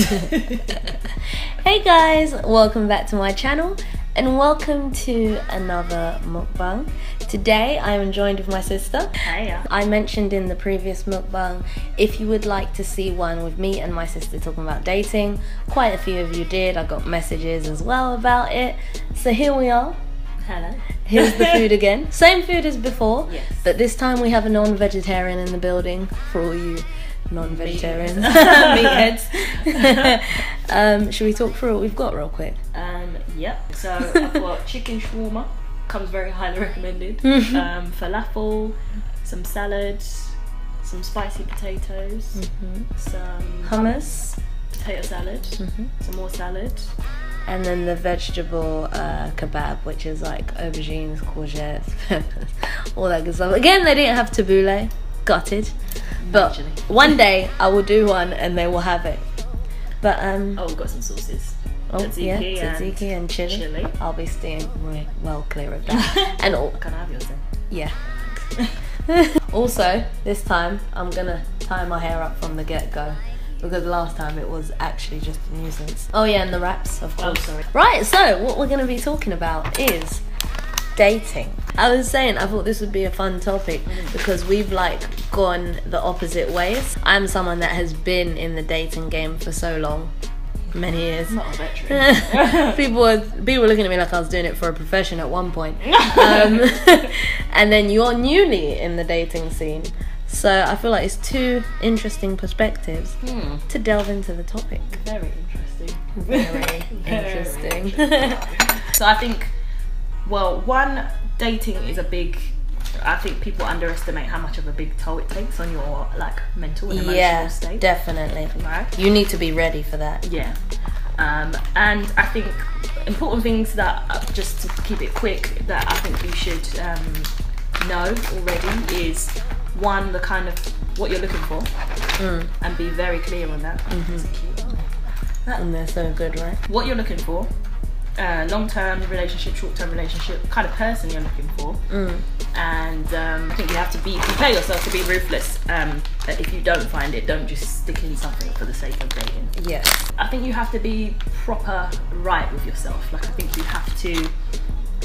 Hey guys, welcome back to my channel and welcome to another mukbang. Today I am joined with my sister. Hiya. I mentioned in the previous mukbang if you would like to see one with me and my sister talking about dating. Quite a few of you did. I got messages as well about it. So here we are. Hello. Here's the food again. Same food as before, Yes. but this time we have a non-vegetarian in the building for all you non-vegetarians. Meatheads. Should we talk through what we've got real quick? Yep. So I've got chicken shawarma, comes very highly recommended. Falafel, some salad, some spicy potatoes, some Hummus, potato salad, some more salad. and then the vegetable kebab, which is like aubergines, courgettes, peppers, all that good stuff. Again, they didn't have tabbouleh, gutted. But Actually. one day I will do one and they will have it. But Oh, we've got some sauces. tzatziki and chili. I'll be staying well clear of that. And all, Can I have yours then? yeah. Also, this time I'm gonna tie my hair up from the get-go because last time it was actually just a nuisance. Oh yeah, and the wraps, of course. sorry. Right, so what we're gonna be talking about is dating. I was saying I thought this would be a fun topic because we've like gone the opposite ways. I'm someone that has been in the dating game for so long, many years. Not a veteran. people were looking at me like I was doing it for a profession at one point. And then you're newly in the dating scene, so I feel like it's two interesting perspectives to delve into the topic. Very interesting. Very interesting. So I think, well, one, dating is I think people underestimate how much of a big toll it takes on your like mental and emotional state. Definitely. Right? You need to be ready for that. Yeah. And I think important things that, just to keep it quick, that I think you should know already is, one, the kind of what you're looking for, and be very clear on that. That's a cute one. And they're so good, right? What you're looking for, long-term relationship, short-term relationship, kind of person you're looking for. And I think you have to prepare yourself to be ruthless. That if you don't find it, don't just stick in something for the sake of dating. Yeah. I think you have to be proper right with yourself. Like, I think you have to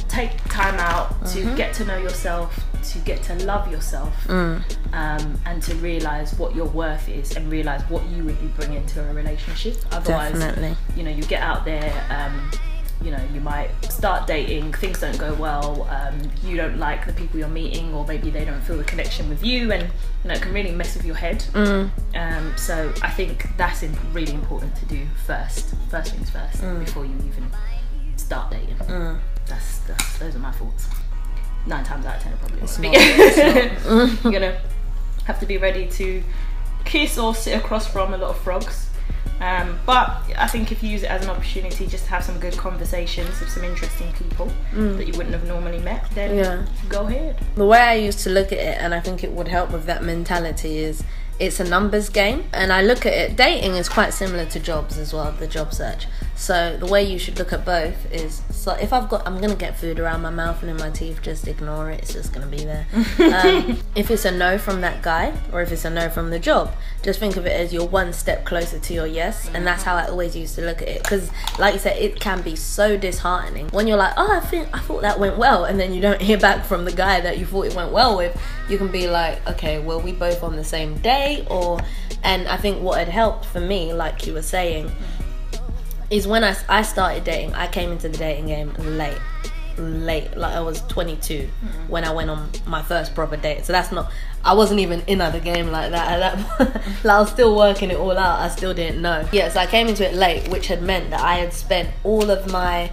take time out to get to know yourself, to get to love yourself, and to realise what your worth is and realise what you would be bringing to a relationship. Otherwise, Definitely. you know, you get out there, you know, you might start dating, things don't go well, you don't like the people you're meeting, or maybe they don't feel the connection with you, and you know, it can really mess with your head. So I think that's really important to do first things first, before you even start dating. Those are my thoughts. 9 times out of 10 it probably won't be. You're gonna have to be ready to kiss or sit across from a lot of frogs. But I think if you use it as an opportunity just to have some good conversations with some interesting people that you wouldn't have normally met, then go ahead. The way I used to look at it, and I think it would help with that mentality, is it's a numbers game. And I look at it, dating is quite similar to jobs as well, the job search. So the way you should look at both is, so if I'm gonna get food around my mouth and in my teeth, just ignore it, it's just gonna be there. If it's a no from that guy, or if it's a no from the job, just think of it as you're one step closer to your yes. And that's how I always used to look at it, because like you said, it can be so disheartening when you're like, oh, I thought that went well, and then you don't hear back from the guy that you thought it went well with. You can be like, okay, well, we both on the same day, and I think what had helped for me, like you were saying, is when I started dating, I came into the dating game late, like I was 22 when I went on my first proper date. So I wasn't even in the game like that at that point. Like, I was still working it all out. I still didn't know. Yeah, so I came into it late, which had meant that I had spent all of my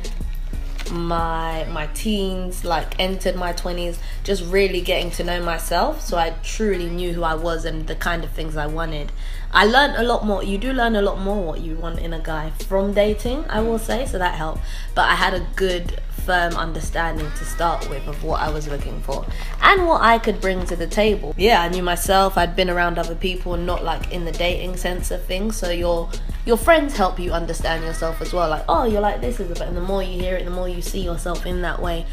teens, like entered my 20s, just really getting to know myself. So I truly knew who I was and the kind of things I wanted. I learned a lot more. You do learn a lot more what you want in a guy from dating, I will say, so that helped. But I had a good, firm understanding to start with of what I was looking for and what I could bring to the table. Yeah, I knew myself. I'd been around other people, not like in the dating sense of things. So your friends help you understand yourself as well. Like, oh, you're like this, and the more you hear it, the more you see yourself in that way.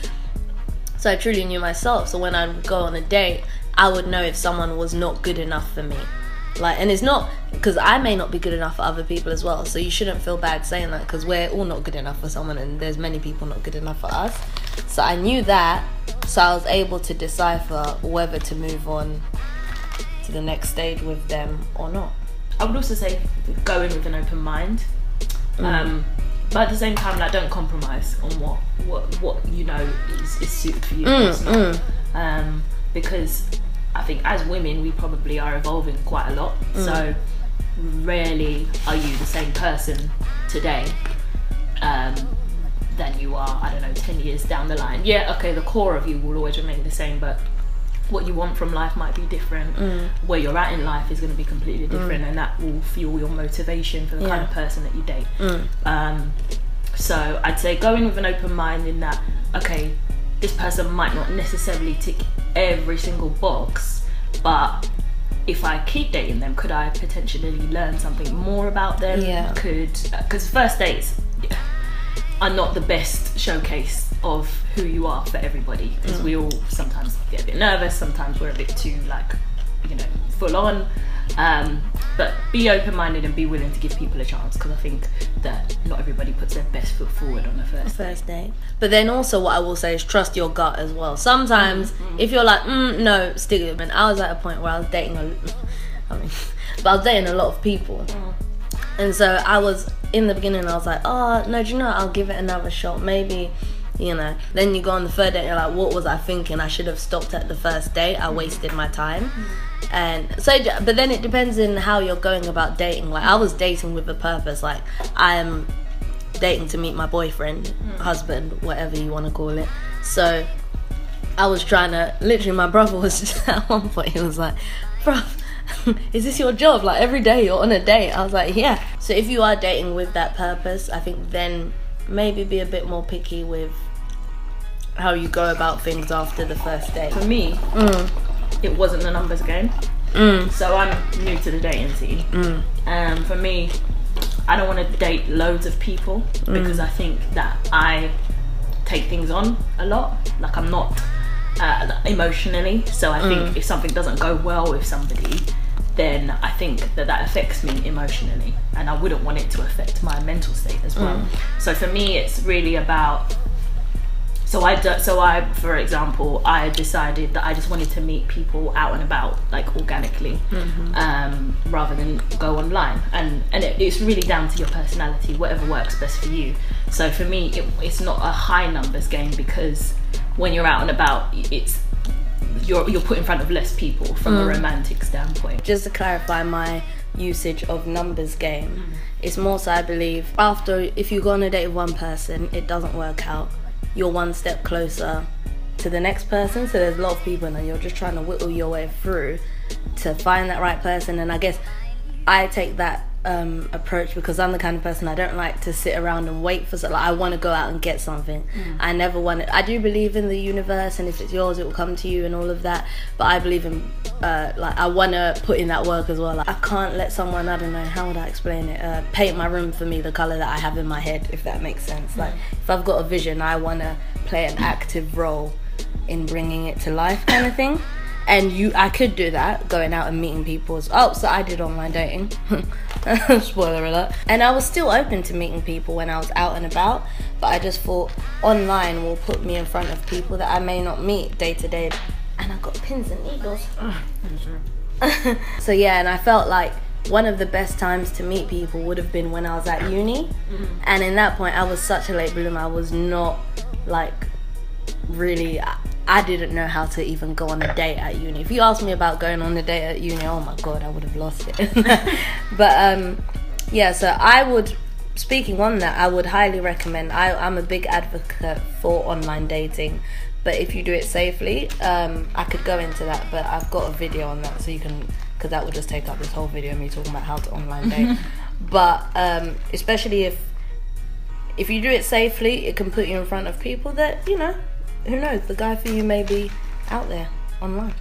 So I truly knew myself. So when I would go on a date, I would know if someone was not good enough for me. Like, and it's not because I may not be good enough for other people as well, so you shouldn't feel bad saying that, because we're all not good enough for someone, and there's many people not good enough for us. So I knew that, so I was able to decipher whether to move on to the next stage with them or not. I would also say go in with an open mind, but at the same time, like, don't compromise on what you know is suited for you. Because I think as women, we probably are evolving quite a lot. So rarely are you the same person today than you are, I don't know, 10 years down the line. Yeah, okay, the core of you will always remain the same, but what you want from life might be different. Where you're at in life is going to be completely different, and that will fuel your motivation for the kind of person that you date. So I'd say go in with an open mind, in that, okay, this person might not necessarily tick every single box, but if I keep dating them, could I potentially learn something more about them? Because first dates are not the best showcase of who you are for everybody, because we all sometimes get a bit nervous, sometimes we're a bit too, like, you know, full on. But be open-minded and be willing to give people a chance, because I think that not everybody puts their best foot forward on the first date. But then also what I will say is trust your gut as well. Sometimes if you're like, no, stick with it. And I was at a point where I was dating I was dating a lot of people. And so I was, in the beginning, I was like, oh, no, do you know what? I'll give it another shot. Maybe, you know. Then you go on the third date, you're like, what was I thinking? I should have stopped at the first date. I wasted my time. And so, but then it depends on how you're going about dating. Like, I was dating with a purpose. Like, I'm dating to meet my boyfriend, husband, whatever you want to call it. So I was trying to, literally, my brother was just, at one point, he was like, bruv, is this your job? Like, every day you're on a date? I was like, yeah. So if you are dating with that purpose, I think then maybe be a bit more picky with how you go about things after the first date. For me, it wasn't a numbers game. So I'm new to the dating scene. For me, I don't want to date loads of people, because I think that I take things on a lot. Like, I'm not emotionally, so I think if something doesn't go well with somebody, then I think that affects me emotionally, and I wouldn't want it to affect my mental state as well. So for me, it's really about, so I, for example, I decided that I just wanted to meet people out and about, like, organically, rather than go online. And it's really down to your personality, whatever works best for you. So for me, it's not a high numbers game, because when you're out and about, you're put in front of less people from a romantic standpoint. Just to clarify my usage of numbers game, it's more so I believe if you go on a date with one person, it doesn't work out, you're one step closer to the next person. So there's a lot of people and you're just trying to whittle your way through to find that right person. And I guess I take that approach because I'm the kind of person, I don't like to sit around and wait for something. Like, I want to go out and get something. I never want it. I do believe in the universe, and if it's yours it will come to you and all of that, but I believe in like, I want to put in that work as well. Like, I can't let someone, I don't know, how would I explain it, paint my room for me the colour that I have in my head, if that makes sense. Like, if I've got a vision, I want to play an active role in bringing it to life, kind of thing. And I could do that, going out and meeting people. So I did online dating. Spoiler alert. And I was still open to meeting people when I was out and about, but I just thought online will put me in front of people that I may not meet day to day. And I got pins and needles. So yeah, and I felt like one of the best times to meet people would have been when I was at uni. And in that point, I was such a late bloomer. I was not, like, really... I didn't know how to even go on a date at uni. If you asked me about going on a date at uni, oh my god, I would have lost it. But yeah, so I would, speaking on that, I would highly recommend, I'm a big advocate for online dating, but if you do it safely, I could go into that, but I've got a video on that, so you can, because that would just take up this whole video of me talking about how to online date. But especially if you do it safely, it can put you in front of people that, you know, who knows, the guy for you may be out there online.